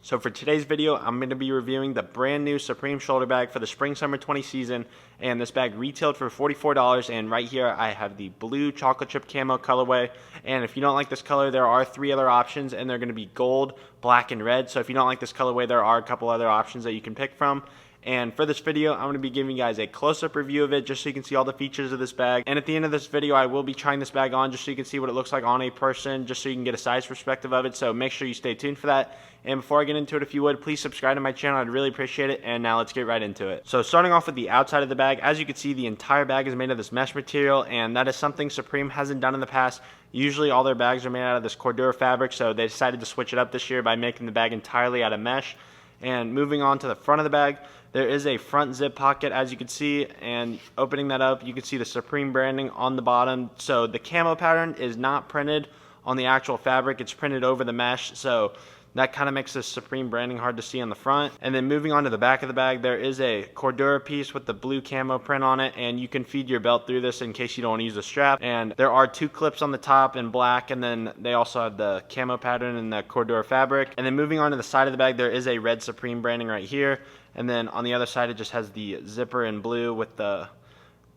So for today's video, I'm going to be reviewing the brand new Supreme shoulder bag for the spring-summer 20 season, and this bag retailed for $44, and right here I have the blue chocolate chip camo colorway. And if you don't like this color, there are 3 other options, and they're going to be gold, black, and red. So if you don't like this colorway, there are a couple other options that you can pick from. And for this video, I'm going to be giving you guys a close-up review of it just so you can see all the features of this bag. And at the end of this video, I will be trying this bag on just so you can see what it looks like on a person, just so you can get a size perspective of it. So make sure you stay tuned for that. And before I get into it, if you would, please subscribe to my channel. I'd really appreciate it. And now let's get right into it. So starting off with the outside of the bag, as you can see, the entire bag is made of this mesh material, and that is something Supreme hasn't done in the past. Usually all their bags are made out of this Cordura fabric, so they decided to switch it up this year by making the bag entirely out of mesh. And moving on to the front of the bag, there is a front zip pocket, as you can see, and opening that up, you can see the Supreme branding on the bottom. So the camo pattern is not printed on the actual fabric, it's printed over the mesh, so that kind of makes this Supreme branding hard to see on the front. And then moving on to the back of the bag, there is a Cordura piece with the blue camo print on it, and you can feed your belt through this in case you don't want to use a strap. And there are 2 clips on the top in black, and then they also have the camo pattern and the Cordura fabric. And then moving on to the side of the bag, there is a red Supreme branding right here. And then on the other side, it just has the zipper in blue with the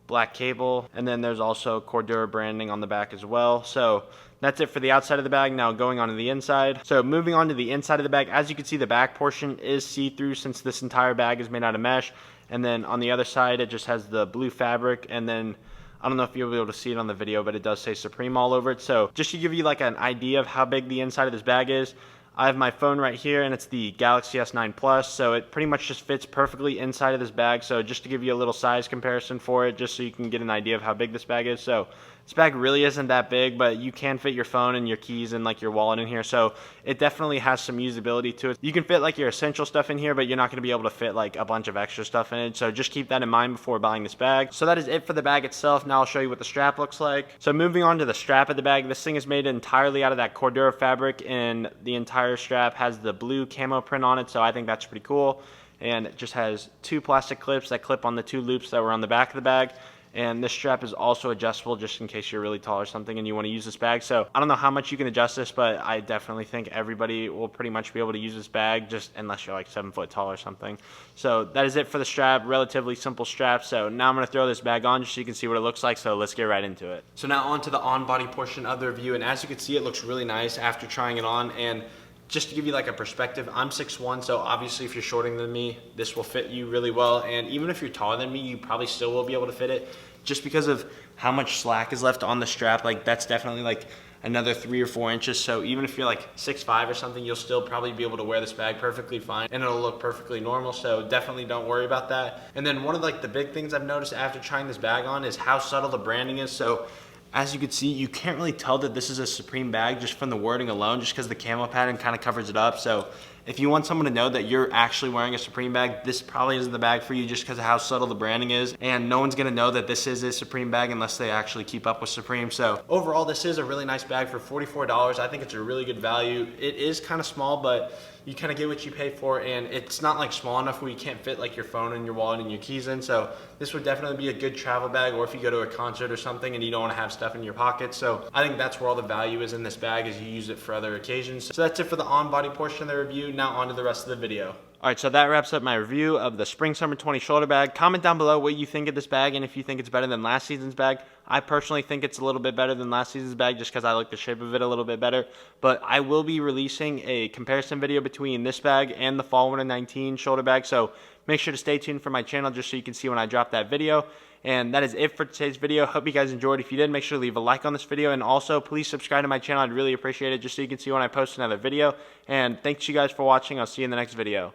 black cable, and then there's also Cordura branding on the back as well. So that's it for the outside of the bag. Now going on to the inside. So moving on to the inside of the bag, as you can see, the back portion is see-through since this entire bag is made out of mesh. And then on the other side, it just has the blue fabric, and then I don't know if you'll be able to see it on the video, but it does say Supreme all over it. So just to give you like an idea of how big the inside of this bag is, I have my phone right here, and it's the Galaxy S9 Plus, so it pretty much just fits perfectly inside of this bag. So just to give you a little size comparison for it, just so you can get an idea of how big this bag is. So this bag really isn't that big, but you can fit your phone and your keys and like your wallet in here, so it definitely has some usability to it. You can fit like your essential stuff in here, but you're not going to be able to fit like a bunch of extra stuff in it, so just keep that in mind before buying this bag. So that is it for the bag itself. Now I'll show you what the strap looks like. So moving on to the strap of the bag, this thing is made entirely out of that Cordura fabric, and the entire strap has the blue camo print on it, so I think that's pretty cool. And it just has 2 plastic clips that clip on the 2 loops that were on the back of the bag. And this strap is also adjustable just in case you're really tall or something and you want to use this bag. So I don't know how much you can adjust this, but I definitely think everybody will pretty much be able to use this bag, just unless you're like 7 foot tall or something. So that is it for the strap. Relatively simple strap. So now I'm going to throw this bag on just so you can see what it looks like. So let's get right into it. So now on to the on-body portion of the review. And as you can see, it looks really nice after trying it on. And just to give you like a perspective, I'm 6'1", so obviously if you're shorter than me, this will fit you really well. And even if you're taller than me, you probably still will be able to fit it, just because of how much slack is left on the strap. Like that's definitely like another 3 or 4 inches. So even if you're like 6'5" or something, you'll still probably be able to wear this bag perfectly fine, and it'll look perfectly normal. So definitely don't worry about that. And then one of like the big things I've noticed after trying this bag on is how subtle the branding is. So as you can see, you can't really tell that this is a Supreme bag just from the wording alone, just because the camo pattern kind of covers it up. So if you want someone to know that you're actually wearing a Supreme bag, this probably isn't the bag for you just because of how subtle the branding is. And no one's going to know that this is a Supreme bag unless they actually keep up with Supreme. So overall, this is a really nice bag for $44. I think it's a really good value. It is kind of small, but you kind of get what you pay for, and it's not like small enough where you can't fit like your phone and your wallet and your keys in. So this would definitely be a good travel bag, or if you go to a concert or something and you don't want to have stuff in your pocket. So I think that's where all the value is in this bag, is you use it for other occasions. So that's it for the on-body portion of the review. Now on to the rest of the video. Alright, so that wraps up my review of the Spring Summer 20 shoulder bag. Comment down below what you think of this bag and if you think it's better than last season's bag. I personally think it's a little bit better than last season's bag just because I like the shape of it a little bit better. But I will be releasing a comparison video between this bag and the Fall Winter 19 shoulder bag. So make sure to stay tuned for my channel just so you can see when I drop that video. And that is it for today's video. Hope you guys enjoyed. If you did, make sure to leave a like on this video. And also, please subscribe to my channel. I'd really appreciate it just so you can see when I post another video. And thanks you guys for watching. I'll see you in the next video.